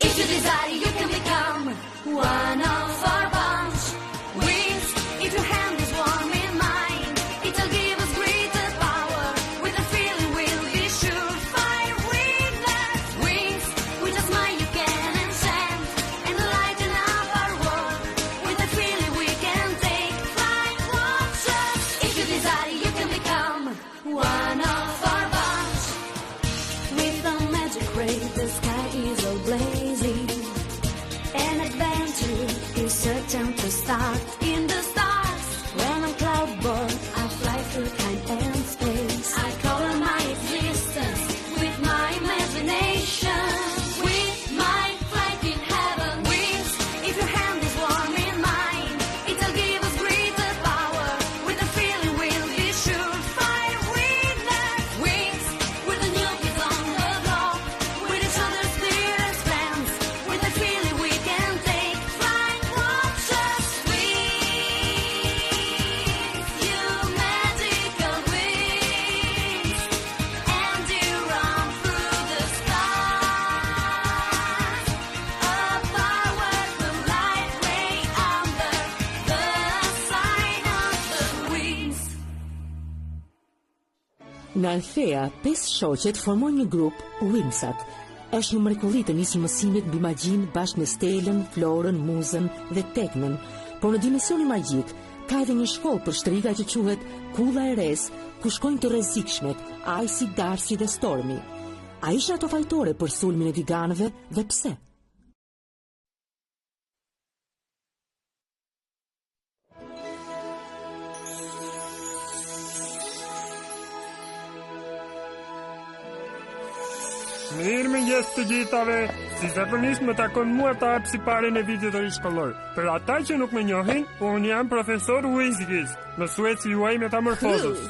If you desire, you can become one of our bunch. Wings, if your hand is warm in mine, it'll give us greater power. With a feeling we'll be sure fire with that. Wings, with a smile you can enchant and lighten up our world. With a feeling we can take flight. Watch us. If you desire, you can become one of our bunch. With a magic ray, the sky is all blazing. An adventure is certain to start in the stars. When I'm cloudborn, I fly through time and space. I color my existence with my imagination. With my flight in heaven. Wings, if your hand is warm in mine, it'll give us greater power. With a feeling we'll be sure fire with that. Wings, with the new kids on the block, with each other's dearest friends. With a feeling we can take flight. Watch us. Wings, you magical wings, and you run through the stars. A powerful light ray under the sign of the wings. Në Althea, 5 shoqet formojnë një grup, Wingsat. Është një mrekulli të nisur mësimit mbi magjinë bashkë me Stelën, Florën, Muzën dhe Teknën. Por në dimensionin magjik ka edhe një shkollë për shtriga që quhet Kulla e Res, ku shkojnë të rrezikshmet, Icy, Darcy dhe Stormy. A ishin ato fajtore për sulmin e giganëve dhe pse? Mirë mëngjes të gjithave, si zakonisht më takon mua të hap siparen e vitit të rishkollor. Për ata që nuk më njohin, unë jam profesor Weasley, mësuesi juaj metamorfozës.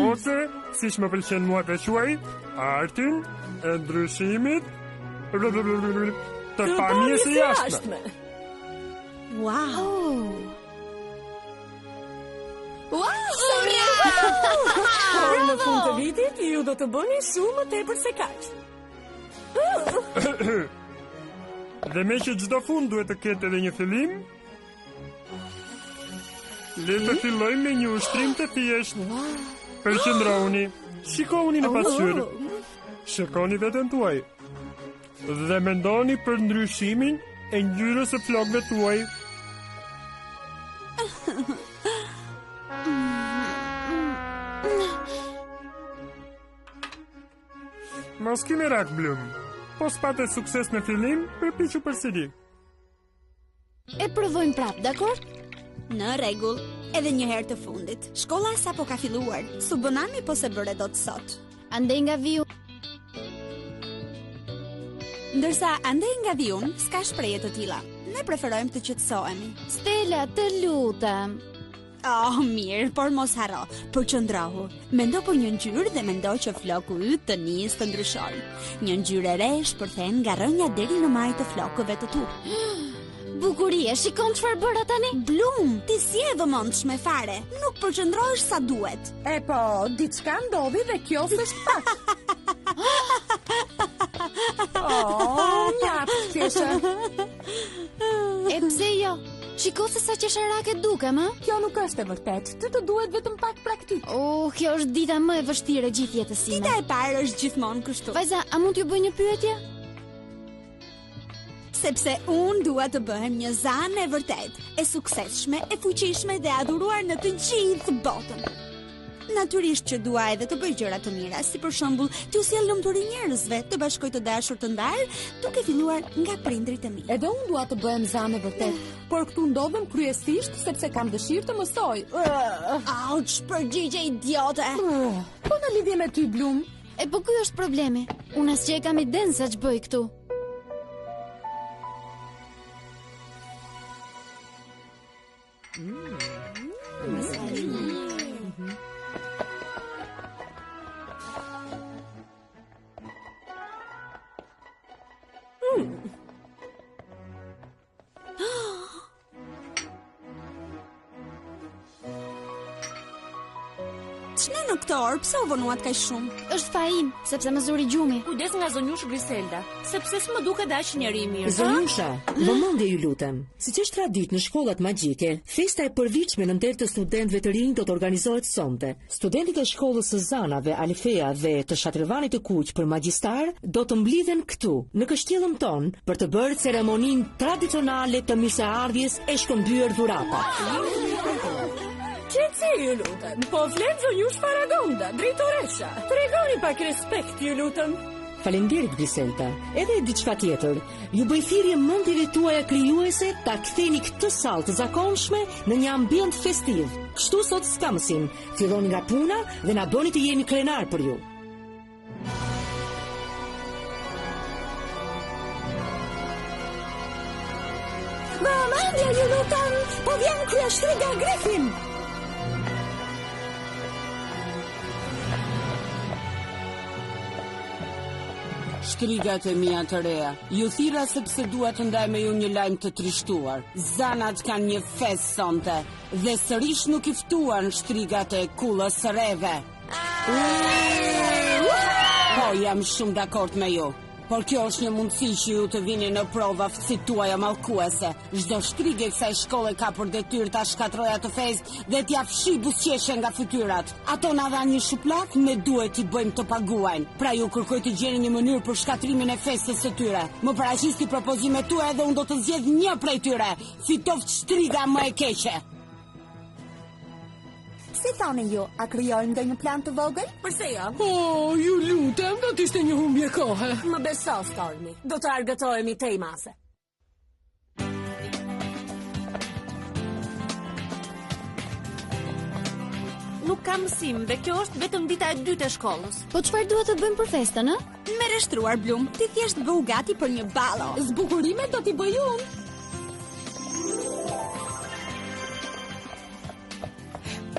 Ose, siç më pëlqen mua të quaj, artin e ndryshimit të pamjes së jashtme. Wow! Por në fund të vitit, ju do të bëni shumë më tepër se kaq. Dhe me që çdo fund duhet të ketë edhe një fillim, le të fillojmë me një ushtrim të thjeshtë. Përqendrohuni, shikoni në pasqyrë, shikoni veten tuaj dhe mendoni për ndryshimin e ngjyrës së flokëve tuaj. Mos ki merak, Bloom. Po s'pate sukses në fillim, përpiqu përsëri. E provojmë prap, dakor? Në rregull, edhe një herë të fundit. Shkolla sapo ka filluar. Su bënami po se bëre dot sot. Andej nga viu. Ndërsa andej nga viun, s'ka shprehje të tilla. Ne preferojmë të qetësohemi. Stella, të lutem. Oh, mirë, por mos harro, përqendrohu. Mendo për një ngjyrë dhe mendo që floku yt të nis të ndryshojë. Një ngjyrë e re shpërthen nga rrënja deri në majë të flokëve të tu. Bukurie, shikon çfarë bëra tani? Bloom, ti si e vëmendshme fare. Nuk përqendrohesh sa duhet. E po, diçka ndodhi dhe kjo s'është pak. Njatë thjeshe. E pse jo? Shiko se sa qesharake dukem, ha? Kjo nuk është e vërtet. Ty të duhet vetëm pak praktik. Kjo është dita më e vështirë e gjithë jetës sime. Dita e parë është gjithmonë kështu. Vajza, a mund t'ju bëj një pyetje? Sepse unë dua të bëhem një zanë e vërtet, e suksesshme, e fuqishme dhe adhuruar në të gjithë botën. Natyrisht që dua edhe të bëj gjëra të mira, si për shembull, t'u sjell lumturi njerëzve, të bashkoj të dashur të ndar, duke filluar nga prindrit e mi. Edhe unë dua të bëhem zanë e vërtet, por këtu ndodhem kryesisht sepse kam dëshirë të mësoj. Auç, përgjigje idiote. Po në lidhje me ty, Bloom? E po ky është problemi. Unë asgjë e kam iden sa ç'bëj këtu. Ç'ne në këtë orë, pse u vonuat kaq shumë? Është faim, sepse më zuri gjumi. Kujdes nga zonjush Griselda, sepse s'më duket dash njeri i mirë. Zonjusha, vëmendje ju lutem. Siç është traditë në shkollat magjike, festa e përvitshme në nder të studentëve të rinj do të organizohet sonte. Studentët e shkollës së Zanave, Alfea dhe të Shatrëvanit të Kuq për magjistar do të mblidhen këtu, në kështjellën tonë, për të bërë ceremoninë tradicionale të mirëseardhjes e shkëmbyer dhurata. Qetësi ju lutem, po flet zonjush Faragonda, drejtoresha. Tregoni pak respekt ju lutem. Faleminderit Griselda. Edhe diçka tjetër, ju bëj thirrje mendjeve tuaja krijuese ta ktheni këtë sallë të zakonshme në një ambient festiv. Kështu sot s'ka mësim. Filloni nga puna dhe na bëni të jemi krenar për ju. Vëmendje ju lutem, po vjen kryeshtriga Griffin. Shtrigat e mia të reja, ju thira sepse dua të ndaj me ju një lajm të trishtuar. Zanat kanë një fest sonte dhe sërish nuk i ftuan shtrigat e kullës së reve. Po, jam shumë dakord me ju. Por kjo është një mundësi që ju të vini në prova ftësit tuaja mallkuese. Çdo shtrigë e kësaj shkolle ka për detyrë ta shkatërrojë atë festë dhe t'ia fshi buzëqeshje nga fytyrat. Ato na dhanë një shuplak, ne duhet t'i bëjmë të paguajnë. Pra ju kërkoj të gjeni një mënyrë për shkatrimin e festës së tyre. Më paraqisni propozimet tuaja dhe unë do të zgjedh një prej tyre. Fitoft shtriga më e keqe. Si thoni ju, a krijojmë ndonjë plan të vogël? Përse jo? Ju lutem, do t'ishte një humbje kohe. Më beso, Stormi. Do të argëtohemi tej mase. Nuk kam mësim dhe kjo është vetëm dita e dytë e shkollës. Po çfarë duhet të bëjmë për festën, ë? Me reshtruar Blum, ti thjesht bëu gati për një ballo. Zbukurimet do t'i bëj unë.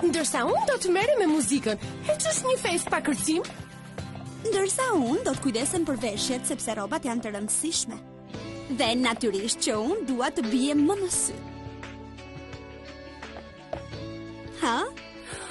Ndërsa unë do të merrem me muzikën. E ç'është një fest pa kërcim? Ndërsa unë do të kujdesem për veshjet sepse rrobat janë të rëndësishme. Dhe natyrisht që unë dua të bie më në sy. Ha?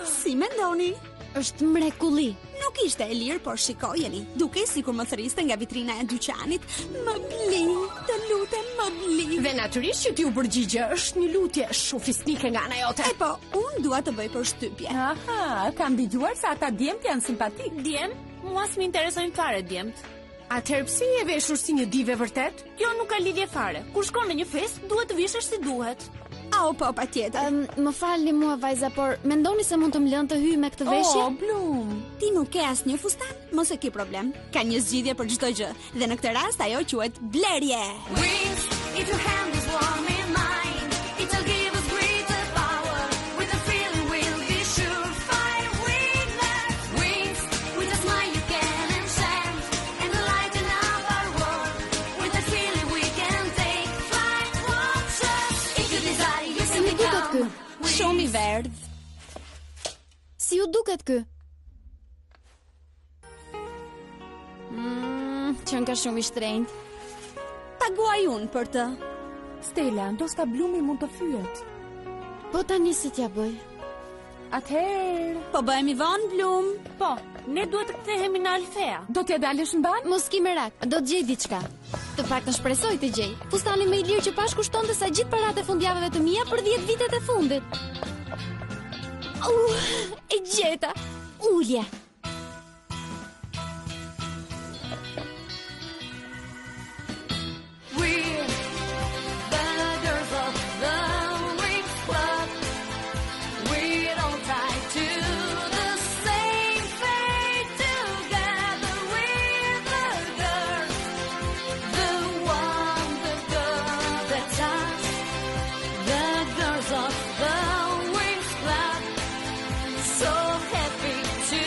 Si mendoni? Është mrekulli. Nuk ishte e lirë, por shikojeni. Dukej sikur më thëriste nga vitrina e dyqanit. Më bli, të lutem, më bli. Dhe natyrisht që ti u përgjigje, është një lutje shufisnike nga ana jote. E po, unë dua të bëj përshtypje. Aha, kam dëgjuar se ata djemt janë simpatik. Djem? Mua s'mi interesojnë fare djemt. Atëherë pse je veshur si një dive vërtet? Kjo nuk ka lidhje fare. Kur shkon në një fest, duhet të vishesh si duhet. Au, po, patjetër. Më falni mua vajza, por mendoni se mund të më lënë të hyj me këtë veshje? Oh, Blum. Ti nuk ke asnjë fustan? Mos e ke problem. Ka një zgjidhje për çdo gjë. Dhe në këtë rast ajo quhet blerje. Wings, if your hand is warm in mine, it'll give us greater power. With a feeling we'll be sure fire wings. With a smile you can enchant and lighten up our world. With a feeling we can take flight. Watch us. If you desire, you can become. Shumë i verdh. Si ju duket ky? Qënë ka shumë i shtrenjtë. Paguaj unë për të. Stella, ndoshta Blumi mund të fyet. Po tani si t'ja bëj? Atëherë, Po bëhemi vonë, Blum. Po, ne duhet të kthehemi në Alfea. do t'ja dalësh në ban? Mos ki merak, do të gjej diçka. Të paktën shpresoj të gjej. Fustani më i lirë që pash kushtonte sa gjithë paratë e fundjavëve të mia për 10 vitet e fundit. E gjeta. Ulja. We're the girls of the Wings Club. We're all tied to the same fate. Together we're the girls, the one, the girl that touch. The girls of the Wings Club. So happy to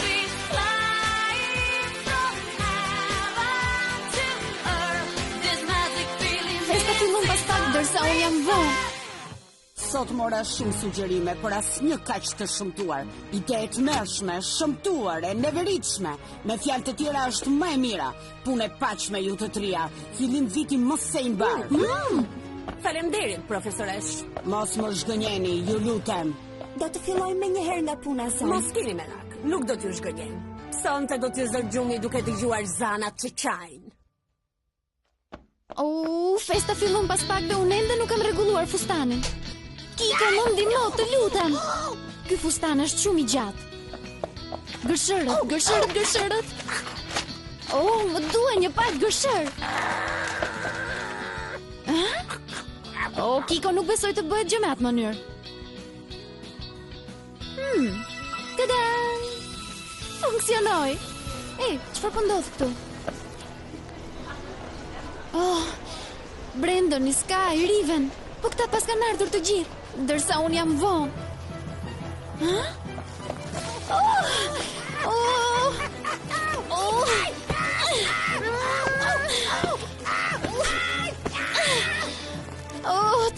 be flying from heaven to earth. This magic feeling. Festa fillon pas pak ndërsa unë jam vonë. Sot mora shumë sugjerime, por asnjë kaq të shëmtuar. Ide e tmerrshme, shëmtuar, e neveritshme. Me fjalë të tjera është më e mira. Punë e paqme ju të trija. Fillim viti më së i mbar. Faleminderit, profesoresh. Mos më zhgënjeni, ju lutem. Do të filloj me një herë nga puna zonë. Mos keni merak, nuk do t'ju shgënjen. Sonte do t'ju zërgjuni duke dëgjuar zanat që qajnë. Festa fillon pas pak dhe unë ende nuk kam rregulluar fustanin. Kiko, më ndihmo, të lutem. Ky fustan është shumë i gjatë. Gërshërët. Më duhen një pak gërshër. Kiko, nuk besoj të bëhet gjë me atë mënyrë. Tadan! Funksionoi. Çfarë po ndodh këtu? Brandon, Sky, Riven. Po këta pas kanë ardhur të gjithë, ndërsa unë jam vonë.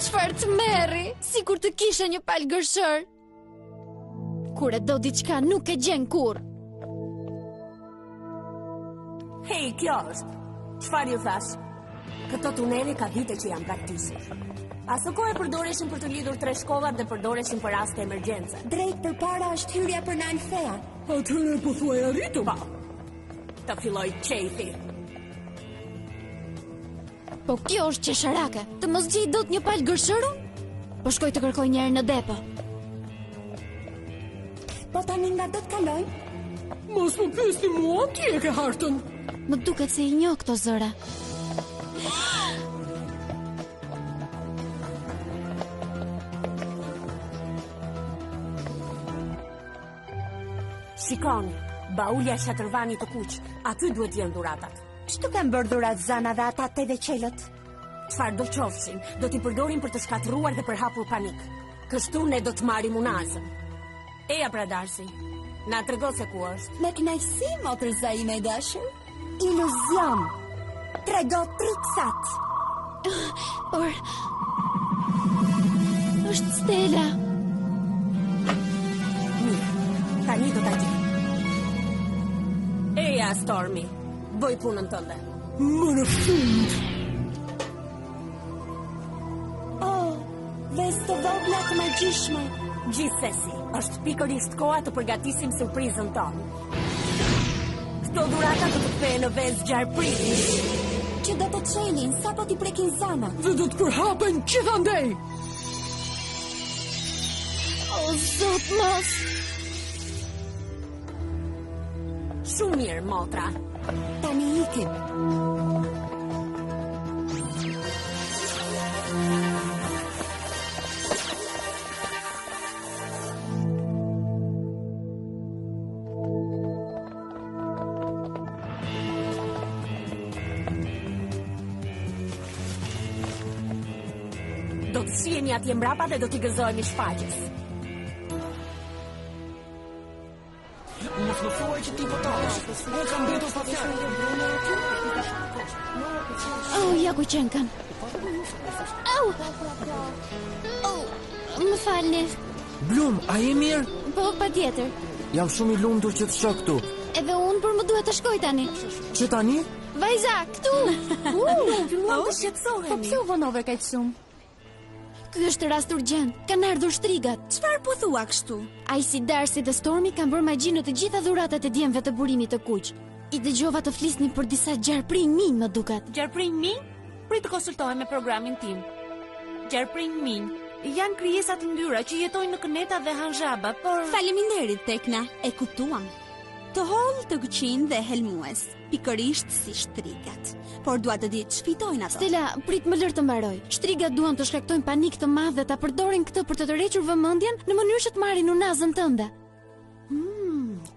Çfarë të merri? Sikur të kishe një palë gërshër. Kur e do diçka nuk e gjen kurrë. Hej, kjo është. Çfarë ju thash? Këto tuneli ka vite që janë praktikisur. Aso kohë e përdoreshin për të lidhur 3 shkollat dhe përdoreshin për raste emergjence. Drejt përpara është hyrja për në Alfea. Atëherë po thuaj arritur. Po. Të filloj qefi. Po kjo është qesharake. Të mos gjej dot një palë gërshëru? Po shkoj të kërkoj njerë në depo. Po tani nga do të kalojmë? Mos më pyesni mua, ti e ke hartën. Më duket se i njoh këto zëra. Shikoni, baulja e Shatërvanit të kuq, aty duhet jenë dhuratat. Ç'tu kanë bërë dhurat zana dhe ata te dhe qelët? Çfarë do qofshin, do t'i përdorin për të shkatëruar dhe për hapur panik. Kështu ne do të marrim unazën. Eja pra Darcy, na trego se ku është. Me kënaqësi, motër Zaime e dashur. Iluzion. Trego triksat. Por... është Stella. Mirë, tani do t'a di. Eja, Stormy, bëj punën tënde. Më në fund. Vestë vogla të magjishme. Gjithsesi, është pikërisht koha të përgatisim surprizën tonë. Këto dhurata do të kthehen në vezë gjarprini. Që do të çelin sapo t'i prekin zana. Dhe do të përhapen gjithandej. O, zot mos! Shumë mirë, motra. Tani ikim. Do të shihemi atje mbrapa dhe do t'i gëzohemi shfaqjes. Mos më thuaj që ti votosh. Unë kam mbetur pa fjalë. Ja ku qenë kam. Më falni. Blum, a je mirë? Po, patjetër. Jam shumë i lumtur që të shoh këtu. Edhe unë, por më duhet të shkoj tani. Që tani? Vajza, këtu! Filluam të shqetësohemi. Po pse u vonove kaq shumë? Ky është rast urgjent. Kanë ardhur shtrigat. Çfarë po thua kështu? Ai si Darcy dhe Stormy kanë bërë magji në të gjitha dhuratat e djemve të burimit të kuq. I dëgjova të flisni për disa gjarprinj minj, më duket. Gjarprinj minj? Prit të konsultohem me programin tim. Gjarprinj minj janë krijesa të ndyra që jetojnë në këneta dhe hanxhaba, por Faleminderit, Tekna, e kuptuam. Të hollë, të këqin dhe helmues, pikërisht si shtrigat. Por dua të di ç'fitojnë ato. Stella, prit më lër të mbaroj. Shtrigat duan të shkaktojnë panik të madh dhe ta përdorin këtë për të tërhequr vëmendjen në mënyrë që të marrin unazën tënde.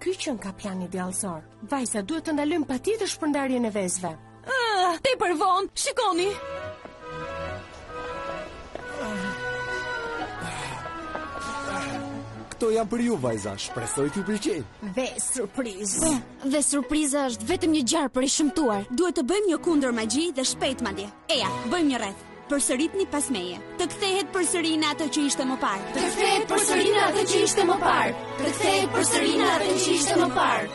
Ky qen ka plan idealsor. Vajza, duhet të ndalojmë patjetër shpërndarjen e vezëve. tepër vonë. Shikoni. Këto janë për ju, vajza, shpresoj t'ju pëlqejnë. Dhe surprizë. Dhe surpriza është vetëm një gjarë për i shëmtuar. Duhet të bëjmë një kundër magji dhe shpejt madje. Eja, bëjmë një rreth. Përsëritni pas meje. Të kthehet përsëri në atë që ishte më parë. Të kthehet përsëri në atë që ishte më parë. Të kthehet përsëri në atë që ishte më parë.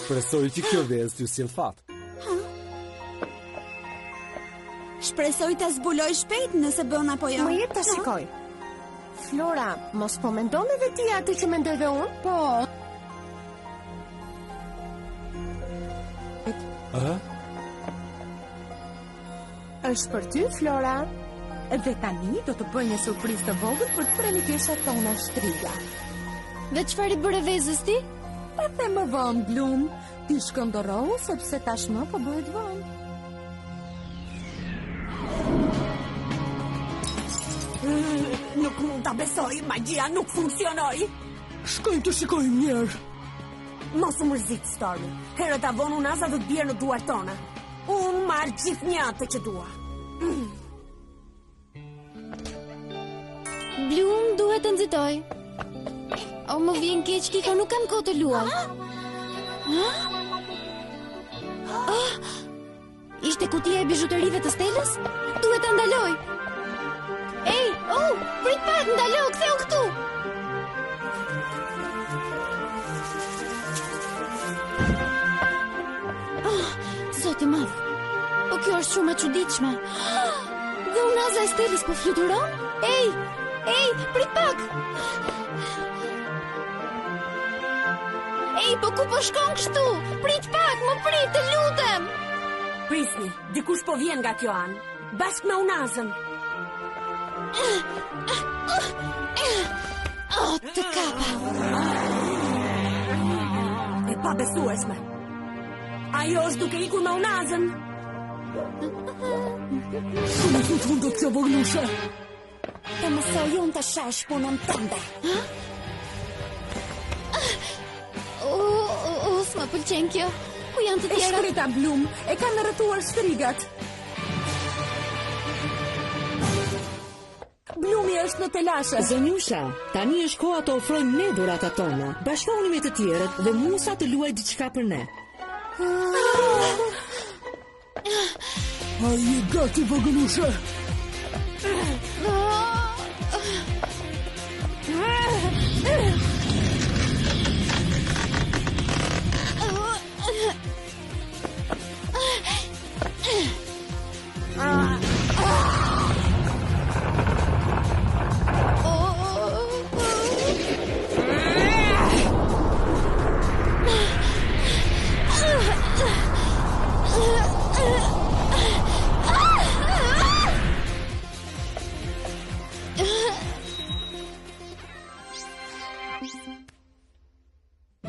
Shpresoj që kjo vezë t'ju sjell fat. Shpresoj ta zbuloj shpejt nëse bën apo jo. Më jep ta shikoj. Flora, mos po mendon edhe ti atë që mendoj dhe unë? Po, Është për ty, Flora. Dhe tani do të bëj një surprizë të vogël për të premikeshat tona shtriga. Dhe çfarë i bëre vezës ti? Pa the më vonë, Blum. Ti shkëndorohu sepse tashmë po bëhet vonë. nuk mund ta besoj, magjia nuk funksionoi. Shkojmë të shikojmë njerë. Mos u mërzit, Stormy. Herët avon unaza do të bjerë në duart tona. Unë marr gjithnjë atë që dua. Blum duhet të nxitoj. O, më vjen keq, Kiko, nuk kam kohë të luaj. Ishte kutia e bijuterive të Stelës? Duhet ta ndaloj. Ej, prit pak, ndalo, ktheu këtu. Zoti madh. Po kjo është shumë e çuditshme. Dhe unaza e Stelës po fluturon? Ej, prit pak. Ej, po ku po shkon kështu? Prit pak, më prit, të lutem. Prisni, dikush po vjen nga kjo anë, bashkë me unazën. Të kapa. E pabesueshme. Ajo është duke ikur me unazën. Në futun do kjo voglushe. Të mësoj unë të shesh punën tënde. S'ma pëlqen kjo. Ku janë të E tjera? shkreta, Blum, e kanë rrethuar shtrigat. Blumi është në telashe. Zonjusha, tani është koha të ofrojmë ne dhuratat tona. Bashkohuni me të tjerët dhe Musa të luaj diçka për ne. Ai e gati vogëlushe.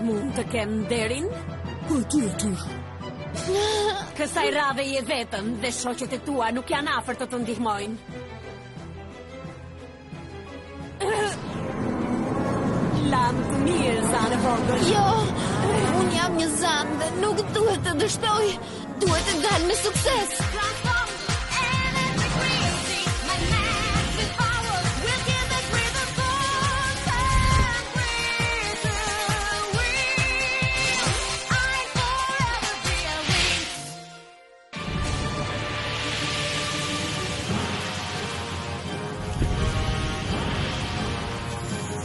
Mund të kem nderin? Po tjetër. Kësaj radhe je vetëm dhe shoqet e tua nuk janë afër të të ndihmojnë. Lam të mirë, zanë vogël. Jo, unë jam një zanë dhe nuk duhet të dështoj. Duhet të dalë me sukses.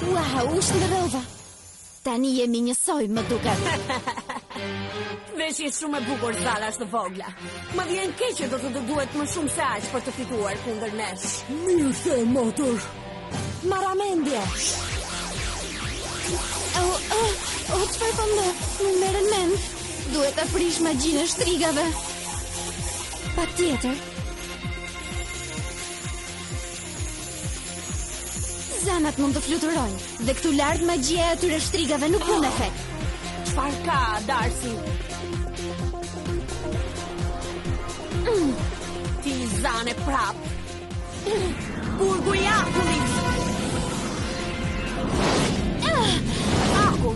Wow, u shndërrova. Tani jemi njësoj, më duket. Veshje shumë e bukur, Zala është vogla. Më vjen keq që do të duhet më shumë se aq për të fituar kundër nesh. Mirë the, motor. Maramendje. Çfarë po ndo? Nuk merren mend. Duhet ta prish magjinë e shtrigave. Patjetër. Zanat mund të fluturojnë dhe këtu lart magjia e atyre shtrigave nuk bën efekt. Çfarë ka, Darcy? Ti zane prap. Burgu i akullit. Aku.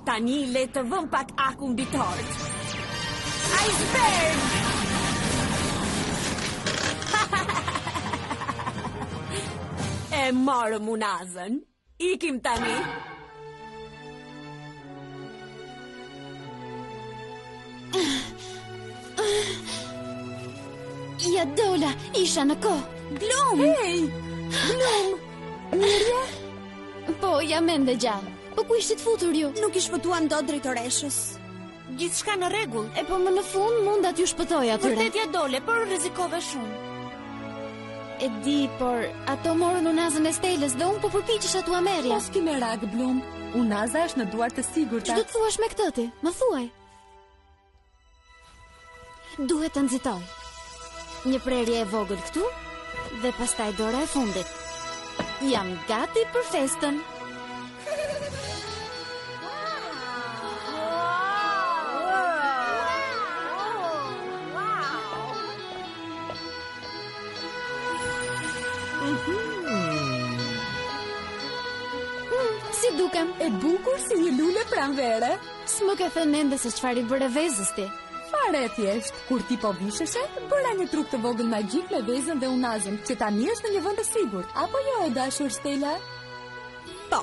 Tani le të vëm pak aku mbi tort. Iceberg! E marëm unazën. Ikim tani. Ja dola, isha në kohë. Blum! Hey, Blum, mirje? Po, jam ende gjallë. Po ku ishit futur ju? Nuk i shpëtuan dot drejtoreshës. Gjithçka në rregull. E po më në fund mund t'ju shpëtoj atyre. Vërtet ja dole, por rrezikove shumë. E di, por ato morën unazën e Stelës dhe unë po përpiqesha t'u merja. Mos ki merak, Blum. Unaza është në duart të sigurta. Ç'do të thuash me këtë ti? Më thuaj. Duhet të nxitoj. Një prerje e vogël këtu dhe pastaj dora e fundit. Jam gati për festën. Si dukem? E bukur si një lule pranvere. S'më ke thënë ende se çfarë i bëre vezës ti. Fare e thjesht, kur ti po visheshe, bëra një truk të vogël magjik me vezën dhe unazën, që tani është në një vend të sigurt. Apo jo, e dashur Stella? Po.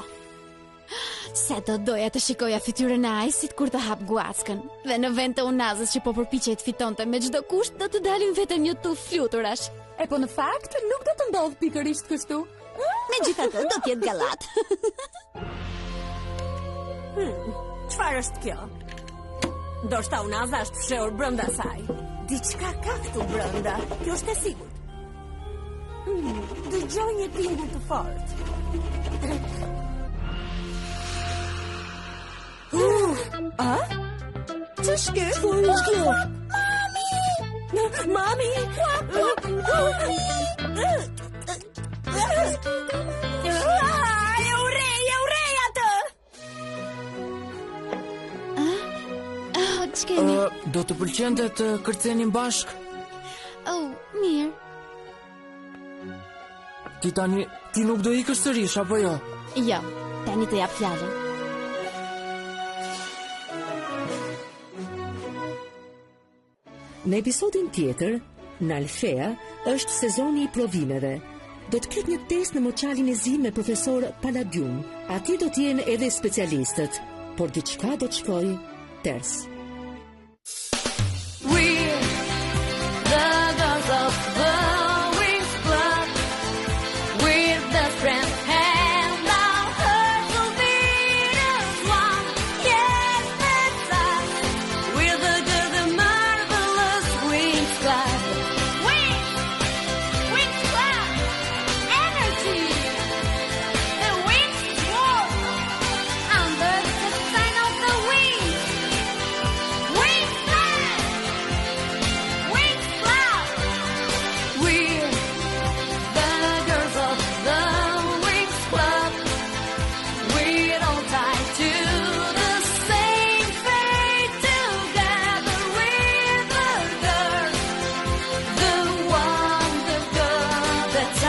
Se do doja të shikoja fytyrën e Ajsit kur të hap guackën. Dhe në vend të unazës që po përpiqej të fitonte me çdo kusht, do të dalin vetëm një tuf fluturash. E po në fakt, nuk do të ndodh pikërisht kështu. Megjithatë, do të jetë gallat. Çfarë është kjo? Ndoshta unaza është fshehur brenda saj. Diçka ka këtu brenda. Kjo është e sigurt. Dëgjoj një tingull të fortë. Ç'është kjo? Ç'është kjo? Mami! Urej atë! Ç'keni? Do të pëlqente të kërcenim bashk? Oh, mirë. Ti nuk do ikësh sërish, apo jo? Jo, tani të jap fjalën. Në episodin tjetër, në Alfea, është sezoni i provimeve. Do të ketë një test në moçalin e zi me profesor Palladium. Ati do t'jenë edhe specialistët, por diçka do të shkojë ters. We're the girls of the Wings Club. We're the strength and our hearts will beat as one. Yes, that's us. We're the good, the marvelous Wings Club. Wings Club, energy. The wings walk under the sign of the wings. Wings Club. Wings Club. We're the girls of the Wings Club. We're all tied to the same fate. Together we're the girl, the one, the girl that's